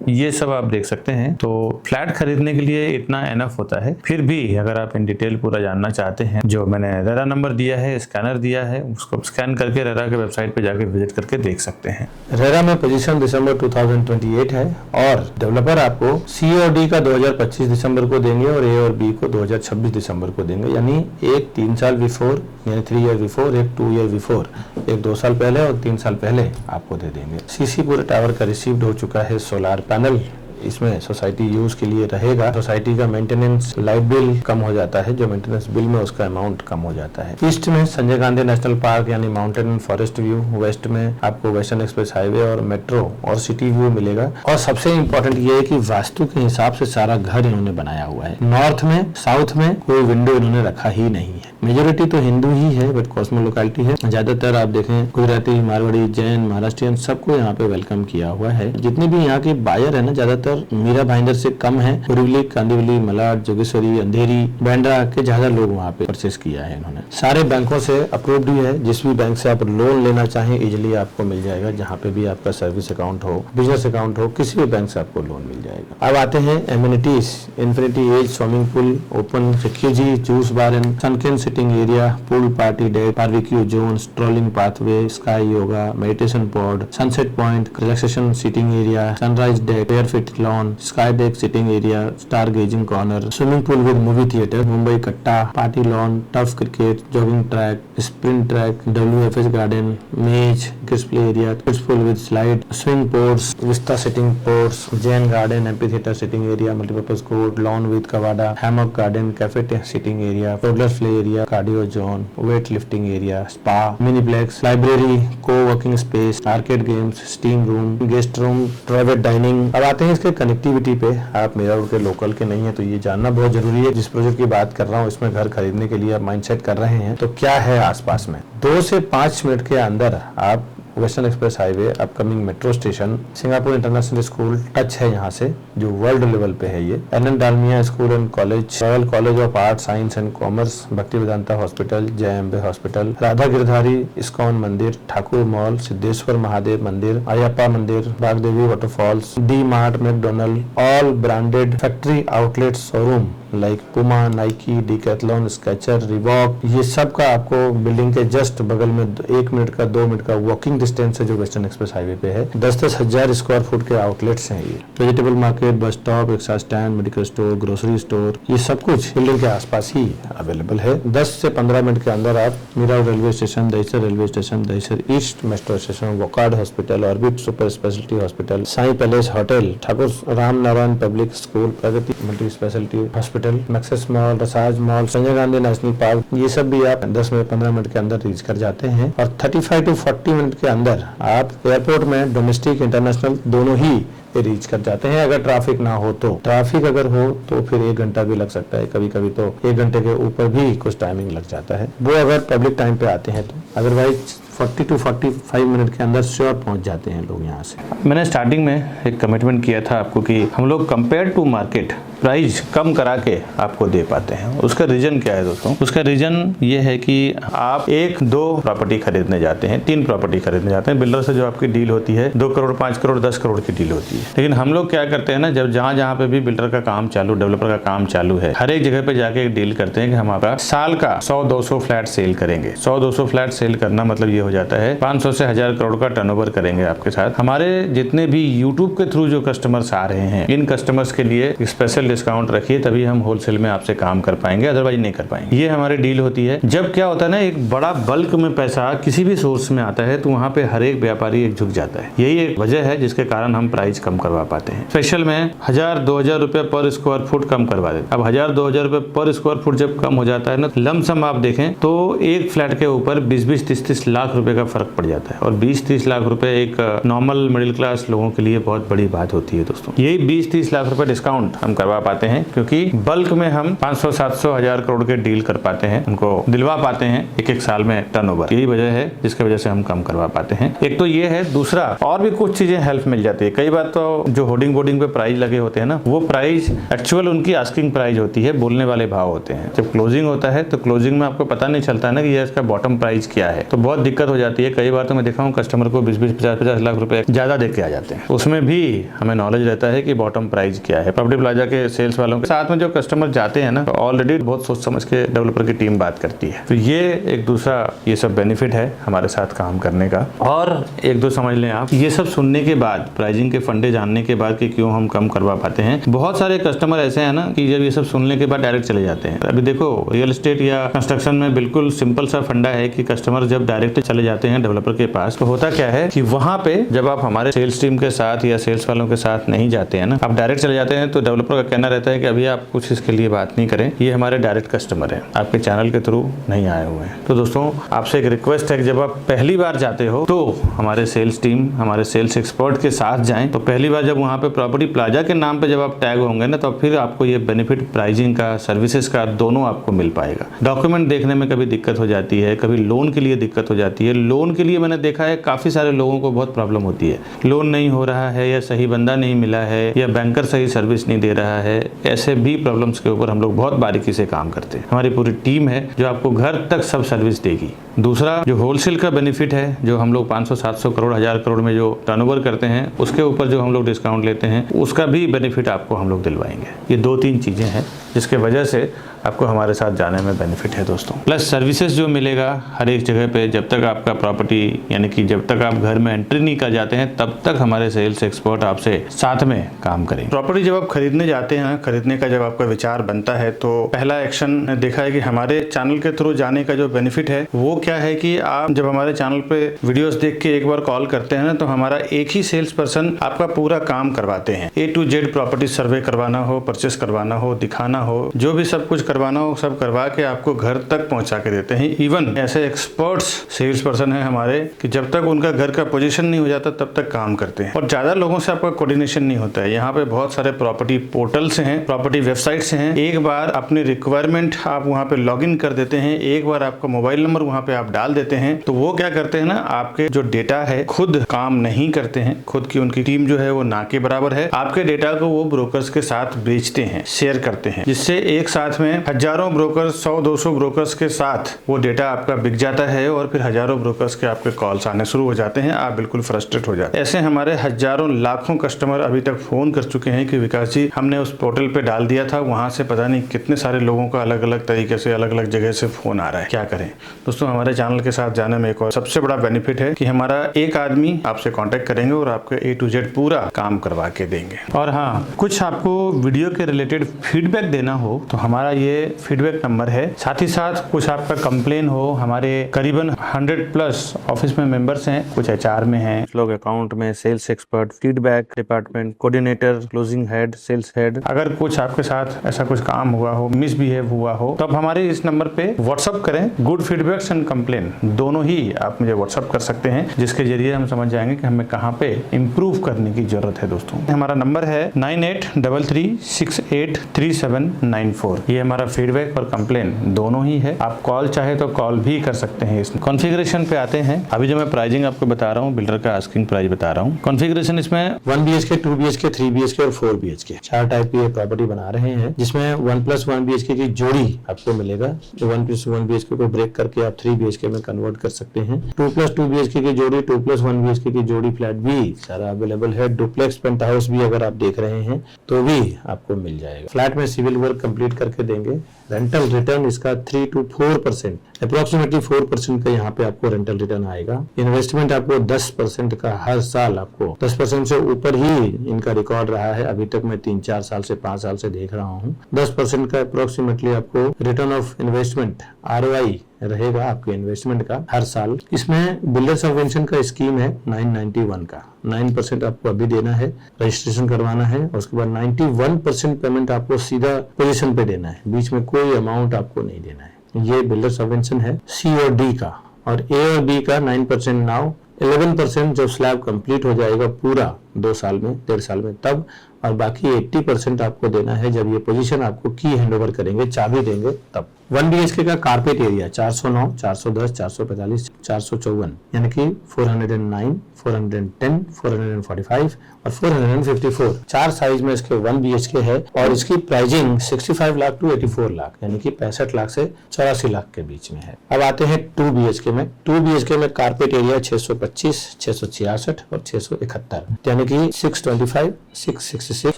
ये सब आप देख सकते हैं। तो फ्लैट खरीदने के लिए इतना एनफ होता है। फिर भी अगर आप इन डिटेल पूरा जानना चाहते हैं, जो मैंने रेरा नंबर दिया है, स्कैनर दिया है, उसको स्कैन करके रेरा के वेबसाइट पे जाके विजिट करके देख सकते हैं। रेरा में पोजीशन दिसंबर 2028 है और डेवलपर आपको C और D का 2025 दिसंबर को देंगे और A और B को 2026 दिसंबर को देंगे। यानी एक 3 साल बिफोर, यानी 3 ईयर बिफोर, एक 2 ईयर बिफोर, एक 2 साल पहले और 3 साल पहले आपको दे देंगे। CC पूरे टावर का रिसीव्ड हो चुका है। सोलार पैनल इसमें सोसाइटी यूज के लिए रहेगा। सोसाइटी का मेंटेनेंस लाइट बिल कम हो जाता है, जो मेंटेनेंस बिल में उसका अमाउंट कम हो जाता है। ईस्ट में संजय गांधी नेशनल पार्क यानी mountain and forest view, west में आपको वेस्टर्न एक्सप्रेस हाईवे और मेट्रो और सिटी व्यू मिलेगा। और सबसे इम्पोर्टेंट ये है कि वास्तु के हिसाब से सारा घर इन्होंने बनाया हुआ है। नॉर्थ में, साउथ में कोई विंडो इन्होंने रखा ही नहीं है। मेजोरिटी तो हिंदू ही है बट कॉस्मो लोकेलिटी है। ज्यादातर आप देखें गुजराती, मारवाड़ी, जैन, महाराष्ट्रियन सबको यहाँ पे वेलकम किया हुआ है। जितने भी यहाँ के बायर है ना, ज्यादातर मीरा भाईंदर से कम है। बोरीवली, कांदिवली, मलाड, जोगेश्वरी, अंधेरी, बांद्रा के ज्यादा लोग वहाँ पे परचेस किया है इन्होंने। सारे बैंकों से अप्रूव्ड ही है। जिस भी बैंक से आप लोन लेना चाहें इजिली आपको मिल जाएगा। जहाँ पे भी आपका सर्विस अकाउंट हो, बिजनेस अकाउंट हो, किसी भी बैंक से आपको लोन मिल जाएगा। अब आते हैं amenities. Infinity edge swimming pool, open jacuzzi, juice bar and sunken sitting area, pool party deck, barbecue zone, strolling pathway, sky yoga, meditation pod, sunset point, relaxation sitting area, sunrise deck, barefoot lawn, sky deck sitting area, star gazing corner, swimming pool with movie theatre, Mumbai Katta, party lawn, turf cricket, jogging track, sprint track, WFS garden, maze, kids play area, kids pool with slide, swing ports, vista sitting ports, Zen garden, amphitheatre sitting area, multipurpose court, lawn with कवाडा, hammock garden, cafe sitting area, toddlers play area, cardio zone, weight lifting area, spa, miniplex, library, co working space, arcade games, steam room, guest room, private dining. अब आते हैं इसके कनेक्टिविटी पे। आप मेरा रोड के लोकल के नहीं है तो ये जानना बहुत जरूरी है। जिस प्रोजेक्ट की बात कर रहा हूँ इसमें घर खरीदने के लिए आप माइंडसेट कर रहे हैं तो क्या है आसपास में। 2 से 5 मिनट के अंदर आप western express highway, upcoming metro station, Singapore international school touch है यहाँ से, जो वर्ल्ड लेवल पे है ये, NN Dalmia school and college, royal college of art science and commerce, Bhakti Vedanta hospital, Jai Ambe hospital, Radha Girdhari ISKCON मंदिर, ठाकुर मॉल, सिद्धेश्वर महादेव मंदिर, अयप्पा मंदिर, Bagdevi waterfalls, D Mart, McDonald, all branded factory outlet showroom like Puma, Nike, Decathlon, Skecher, Reebok, ये सब का आपको बिल्डिंग के जस्ट बगल में 1 मिनट का 2 मिनट का वॉकिंग डिस्टेंस है जो वेस्टर्न एक्सप्रेस हाईवे पे है। 10-10 हजार स्क्वायर फुट के आउटलेट्स हैं ये। Vegetable market, bus stop, rickshaw stand, medical store, grocery store, ये सब कुछ बिल्डिंग के आसपास ही अवेलेबल है। 10 से 15 मिनट के अंदर आप Mira railway station, Dahisar railway station, Dahisar east metro station, Wockhardt hospital, Orbit super speciality hospital, Sai palace hotel, Thakur Ram Narayan public school, Pragati multi speciality hospital, Maxus mall, रसाज mall, Sanjay Gandhi national park, ये सब भी आप 10 में 15 मिनट के अंदर रीच कर जाते हैं। और 35 to 40 मिनट के अंदर आप एयरपोर्ट में डोमेस्टिक इंटरनेशनल दोनों ही रीच कर जाते हैं। अगर ट्रैफिक ना हो तो, ट्रैफिक अगर हो तो फिर 1 घंटा भी लग सकता है, कभी कभी तो 1 घंटे के ऊपर भी कुछ टाइमिंग लग जाता है, वो अगर पब्लिक टाइम पे आते हैं तो। अदरवाइज 40 to 45 मिनट के अंदर श्योर पहुंच जाते हैं लोग यहाँ से। मैंने स्टार्टिंग में एक कमिटमेंट किया था आपको कि हम लोग कंपेयर टू मार्केट प्राइस कम करा के आपको दे पाते हैं। उसका रीजन क्या है दोस्तों? उसका रीजन ये है कि आप 1-2 प्रॉपर्टी खरीदने जाते हैं, 3 प्रॉपर्टी खरीदने जाते हैं, बिल्डर से जो आपकी डील होती है 2 करोड़, 5 करोड़, 10 करोड़ की डील होती है। लेकिन हम लोग क्या करते हैं ना, जब जहाँ पे भी बिल्डर का काम चालू, डेवलपर का काम चालू है, हर एक जगह पे जाके एक डील करते हैं कि हम आपका साल का 100-200 फ्लैट सेल करेंगे। 100-200 फ्लैट सेल करना मतलब ये हो जाता है 500 से 1000 करोड़ का टर्नओवर करेंगे आपके साथ। हमारे जितने भी यूट्यूब के थ्रू जो कस्टमर्स आ रहे हैं, इन कस्टमर्स के लिए स्पेशल डिस्काउंट रखिए, तभी हम होलसेल में आपसे काम कर पाएंगे, अदरवाइज नहीं कर पाएंगे। ये हमारी डील होती है। जब क्या होता है ना, एक बड़ा बल्क में पैसा किसी भी सोर्स में आता है तो वहां पे हर एक व्यापारी एक झुक जाता है। यही एक वजह है जिसके कारण हम प्राइस कम करवा पाते हैं। स्पेशल में 1000-2000 रुपए पर स्क्वायर फुट कम करवा देते। अब 1000-2000 रुपए पर स्क्वायर फुट जब कम हो जाता है ना, लमसम आप देखें तो एक फ्लैट के ऊपर 20-30 लाख रुपए का फर्क पड़ जाता है। और 20-30 लाख रुपए एक नॉर्मल मिडिल क्लास लोगों के लिए बहुत बड़ी बात होती है दोस्तों। यही 20-30 लाख रुपए डिस्काउंट हम करवा पाते हैं, क्योंकि बल्क में हम 500-700 1000 करोड़ के डील कर पाते हैं, उनको दिलवा पाते हैं एक साल में टर्नओवर। यही वजह है जिसकी वजह से हम कम करवा पाते हैं। एक तो ये है, दूसरा और भी कुछ चीजें हेल्प मिल जाती है। कई बार तो जो होर्डिंग बोर्डिंग पे प्राइस लगे होते हैं ना, वो प्राइस एक्चुअल उनकी आस्किंग प्राइस होती है, बोलने वाले भाव होते हैं। जब क्लोजिंग होता है तो क्लोजिंग में आपको पता नहीं चलता है ना कि ये इसका बॉटम प्राइस क्या है, तो बहुत दिक्कत हो जाती है। कई बार तो मैं देखा हूँ कस्टमर को 20-20, 50-50 लाख रुपए ज्यादा दे के आ जाते हैं। उसमें भी हमें नॉलेज रहता है कि बॉटम प्राइस क्या है। प्रॉपर्टी प्लाजा के सेल्स वालों के साथ में जो कस्टमर जाते हैं ना, तो ऑलरेडी बहुत सोच समझ के डेवलपर की टीम बात करती है। तो ये एक दूसरा ये सब बेनिफिट है हमारे साथ काम करने का। और 1-2 समझ लें आप, ये सब सुनने के बाद, प्राइसिंग के फंडे जानने के बाद कि क्यों हम कम करवा पाते हैं। बहुत सारे कस्टमर ऐसे हैं ना कि जब ये सब सुनने के बाद डायरेक्ट चले जाते हैं। अभी देखो, रियल एस्टेट या कंस्ट्रक्शन में बिल्कुल सिंपल सा फंडा है कि कस्टमर जब डायरेक्ट चले जाते हैं डेवलपर के पास, तो होता क्या है कि वहां पे जब आप हमारे सेल्स टीम के साथ या सेल्स वालों के साथ नहीं जाते हैं ना, आप डायरेक्ट चले जाते हैं, तो डेवलपर का कहना रहता है कि अभी आप कुछ इसके लिए बात नहीं करें, ये हमारे डायरेक्ट कस्टमर है, आपके चैनल के थ्रू नहीं आए हुए हैं। तो दोस्तों, आपसे एक रिक्वेस्ट है कि जब आप पहली बार जाते हो तो हमारे सेल्स टीम, हमारे सेल्स एक्सपर्ट के साथ जाएं। तो पहली बार जब वहां पे प्रॉपर्टी प्लाजा के नाम पे जब आप टैग होंगे ना, तो फिर आपको ये बेनिफिट प्राइसिंग का, सर्विसेज का, दोनों आपको मिल पाएगा। डॉक्यूमेंट देखने में कभी दिक्कत हो जाती है, कभी लोन के लिए दिक्कत हो जाती है। लोन के लिए मैंने देखा है काफी सारे लोगों को बहुत प्रॉब्लम होती है, लोन नहीं हो रहा है, या सही बंदा नहीं मिला है, या बैंकर सही सर्विस नहीं दे रहा है। ऐसे भी प्रॉब्लम्स के ऊपर हम लोग बहुत बारीकी से काम करते हैं। हमारी पूरी टीम है जो आपको घर तक सब सर्विस देगी। दूसरा, जो होलसेल का बेनिफिट है, जो हम लोग 500-700 करोड़, 1000 करोड़ में जो टर्नओवर करते हैं, उसके ऊपर जो हम लोग डिस्काउंट लेते हैं, उसका भी बेनिफिट आपको हम लोग दिलवाएंगे। ये 2-3 चीजें हैं जिसके वजह से आपको हमारे साथ जाने में बेनिफिट है दोस्तों। प्लस सर्विसेज जो मिलेगा हर एक जगह पे, जब तक आपका प्रॉपर्टी यानी कि जब तक आप घर में एंट्री नहीं कर जाते हैं तब तक हमारे सेल्स एक्सपर्ट आपसे साथ में काम करेंगे। प्रॉपर्टी जब आप खरीदने जाते हैं, खरीदने का जब आपका विचार बनता है तो पहला एक्शन देखा है कि हमारे चैनल के थ्रू जाने का जो बेनिफिट है वो क्या है कि आप जब हमारे चैनल पे वीडियोस देख के एक बार कॉल करते हैं ना, तो हमारा एक ही सेल्स पर्सन आपका पूरा काम करवाते हैं। A to Z प्रॉपर्टी सर्वे करवाना हो, परचेस करवाना हो, दिखाना हो, जो भी सब कुछ करवाना हो सब करवा के आपको घर तक पहुंचा के देते हैं। इवन ऐसे एक्सपर्ट्स सेल्स पर्सन है हमारे कि जब तक उनका घर का पोजीशन नहीं हो जाता तब तक काम करते हैं और ज्यादा लोगों से आपका कोऑर्डिनेशन नहीं होता है। यहाँ पे बहुत सारे प्रॉपर्टी पोर्टल्स हैं, प्रॉपर्टी वेबसाइट्स हैं। एक बार अपनी रिक्वायरमेंट आप वहाँ पे लॉग इन कर देते हैं, एक बार आपका मोबाइल नंबर वहाँ पे आप डाल देते हैं, तो वो क्या करते हैं ना, आपके जो डेटा है खुद काम नहीं करते हैं, खुद की उनकी टीम जो है वो ना के बराबर है। आपके डेटा को वो ब्रोकर्स के साथ बेचते हैं, शेयर करते हैं, जिससे एक साथ में हजारों ब्रोकर्स, 100-200 ब्रोकर्स के साथ वो डेटा आपका बिक जाता है और फिर हजारों ब्रोकर्स के आपके कॉल्स आने शुरू हो जाते हैं। आप बिल्कुल फ्रस्ट्रेट हो जाते हैं। ऐसे हमारे हजारों लाखों कस्टमर अभी तक फोन कर चुके हैं कि विकास जी हमने उस पोर्टल पे डाल दिया था, वहां से पता नहीं कितने सारे लोगों का अलग अलग तरीके से अलग अलग जगह से फोन आ रहा है, क्या करें। दोस्तों हमारे चैनल के साथ जाने में एक और सबसे बड़ा बेनिफिट है कि हमारा एक आदमी आपसे कांटेक्ट करेंगे और आपके A to Z पूरा काम करवा के देंगे। और हाँ, कुछ आपको वीडियो के रिलेटेड फीडबैक देना हो तो हमारा ये फीडबैक नंबर है। साथ ही साथ कुछ आपका कंप्लेन हो, हमारे करीबन 100+ ऑफिस में मेंबर्स हैं, कुछ HR में हैं, लोग अकाउंट में, sales expert, feedback department, coordinator, closing head, sales head, अगर कुछ आपके साथ ऐसा कुछ काम हुआ हो, मिसबिहेव हुआ हो, तो आप हमारे इस नंबर पे व्हाट्सअप करें। गुड फीडबैक्स एंड कंप्लेन दोनों ही आप मुझे व्हाट्सअप कर सकते हैं, जिसके जरिए हम समझ जाएंगे कि हमें कहाँ पे इंप्रूव करने की जरूरत है। दोस्तों हमारा नंबर है 9833683794। ये हमारा फीडबैक और कंप्लेन दोनों ही है। आप कॉल चाहे तो कॉल भी कर सकते हैं। इस कॉन्फ़िगरेशन पे आते हैं। अभी जो मैं प्राइसिंग आपको बता रहा हूँ, बिल्डर का आस्किंग प्राइस बता रहा हूँ। कॉन्फ़िगरेशन इसमें 1 BHK, 2 BHK, 3 BHK और 4 BHK 4 टाइप की प्रॉपर्टी बना रहे हैं, जिसमें 1+1 BHK की जोड़ी आपको मिलेगा। 1+1 BHK को ब्रेक करके आप 3 BHK में कन्वर्ट कर सकते हैं। 2+2 BHK की जोड़ी, 2+1 BHK की जोड़ी फ्लैट भी सारा अवेलेबल है। डुप्लेक्स पेंट हाउस भी अगर आप देख रहे हैं तो भी आपको मिल जाएगा। फ्लैट में सिविल वर्क कंप्लीट करके देंगे। रेंटल रिटर्न इसका 3 to 4%, अप्रोक्सीमेटली 4% का यहाँ पे आपको रेंटल रिटर्न आएगा। इन्वेस्टमेंट आपको 10% का हर साल, आपको 10% से ऊपर ही इनका रिकॉर्ड रहा है। अभी तक मैं 3-4 साल से 5 साल से देख रहा हूँ। 10% का अप्रोक्सीमेटली आपको रिटर्न ऑफ इन्वेस्टमेंट, ROI रहेगा आपके इन्वेस्टमेंट का हर साल। इसमें बिल्डर सबवेंशन का स्कीम है 991 का। 9% आपको अभी देना है, रजिस्ट्रेशन करवाना है, और उसके बाद 91% पेमेंट आपको सीधा पोजीशन पे देना है। बीच में कोई अमाउंट आपको नहीं देना है। ये बिल्डर सबवेंशन है C और D का। और A और B का 9% नाउ, 11% जब स्लैब कंप्लीट हो जाएगा पूरा 2 साल में, 1.5 साल में तब, और बाकी 80% आपको देना है जब ये पोजीशन आपको की हैंडओवर करेंगे, चाबी देंगे तब। 1 BHK का कारपेट एरिया 409, 410, 445, 454 यानी कि 409, 410, 445 और 454 4 साइज में इसके 1 BHK है। और इसकी प्राइसिंग 65 लाख to 84 लाख यानी कि 65 लाख से 84 लाख के बीच में है। अब आते हैं 2 BHK में। 2 BHK में कारपेट एरिया 625, 666 और 671 यानी कि 625, 666,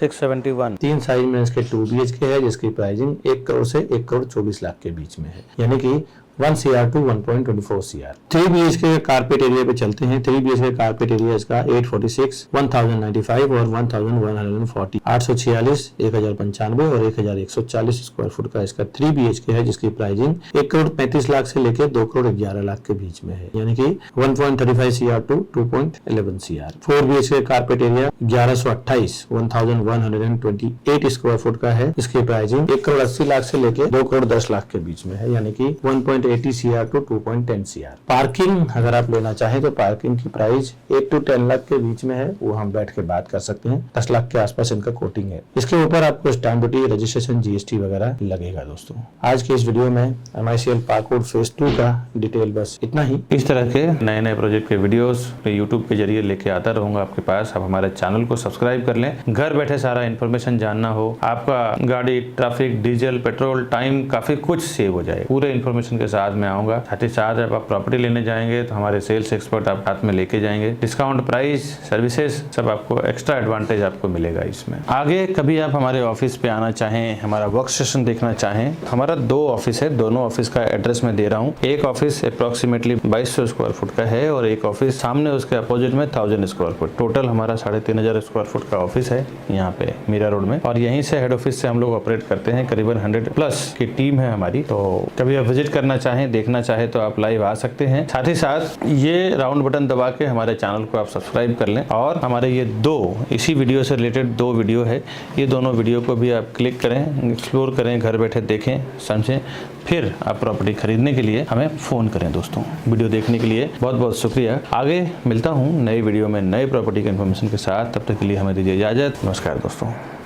671 3 साइज में इसके 2 BHK है, जिसकी प्राइसिंग 1 करोड़ से 1 करोड़ 24 लाख के बीच में है, यानी कि 1 CR to 1.24 CR। 3 BHK के कारपेट एरिया पे चलते हैं। 3 BHK कारपेट एरिया इसका 846, 1095 और 1140, 846, 1095 और 1140 स्क्वायर फुट का इसका 3 BHK है, जिसकी प्राइसिंग 1 करोड़ 35 लाख से लेकर 2 करोड़ 11 लाख के बीच में है, यानी कि 1.35 CR to 2.11 CR। 4 BHK carpet area 1128, 1128 square foot का है, इसकी प्राइसिंग 1 करोड़ 80 लाख से लेकर 2 करोड़ 10 लाख के बीच में है, यानी कि 1.80 CR to 2.10 CR। पार्किंग अगर आप लेना चाहें तो पार्किंग की प्राइस 8 to 10 लाख के बीच में है, वो हम बैठ के बात कर सकते हैं। 10 लाख के आसपास इनका कोटिंग है। इसके ऊपर आपको स्टैंप ड्यूटी, रजिस्ट्रेशन, GST वगैरह लगेगा। दोस्तों आज के इस वीडियो में MICL पार्कवुड फेज 2 का डिटेल बस इतना ही। इस तरह के नए नए प्रोजेक्ट के वीडियोस यूट्यूब के जरिए लेके आता रहूंगा आपके पास। आप हमारे चैनल को सब्सक्राइब कर लें। घर बैठे सारा इन्फॉर्मेशन जानना हो, आपका गाड़ी, ट्रैफिक, डीजल, पेट्रोल, टाइम काफी कुछ सेव हो जाए। पूरे इन्फॉर्मेशन के साथ में आऊँगा। साथ ही साथ जब आप प्रॉपर्टी लेने जाएंगे तो हमारे सेल्स एक्सपर्ट आप साथ में लेके जाएंगे। डिस्काउंट प्राइस, सर्विसेज सब आपको एक्स्ट्रा एडवांटेज आपको मिलेगा इसमें। आगे कभी आप हमारे ऑफिस पे आना चाहें, हमारा वर्क सेशन देखना चाहें, हमारा 2 ऑफिस है। दोनों ऑफिस का एड्रेस मैं दे रहा हूँ। एक ऑफिस अप्रोक्सीमेटली 2200 स्क्वायर फुट का है और एक ऑफिस सामने उसके अपोजिट में 1000 स्क्वायर फुट। टोटल हमारा 3500 स्क्वायर फुट का ऑफिस है यहाँ पे मीरा रोड में, और यहीं से हेड ऑफिस से हम लोग ऑपरेट करते हैं। करीबन 100+ की टीम है हमारी। तो कभी आप विजिट करना चाहें, देखना चाहे तो आप लाइव आ सकते हैं। साथ ही साथ ये राउंड बटन दबा के हमारे चैनल को आप सब्सक्राइब कर लें, और हमारे ये 2 इसी वीडियो से रिलेटेड 2 वीडियो है, ये दोनों वीडियो को भी आप क्लिक करें, एक्सप्लोर करें, घर बैठे देखें, समझें, फिर आप प्रॉपर्टी खरीदने के लिए हमें फ़ोन करें। दोस्तों, वीडियो देखने के लिए बहुत बहुत शुक्रिया। आगे मिलता हूँ नई वीडियो में नए प्रॉपर्टी के इन्फॉर्मेशन के साथ। तब तक के लिए हमें दीजिए इजाज़त। नमस्कार दोस्तों।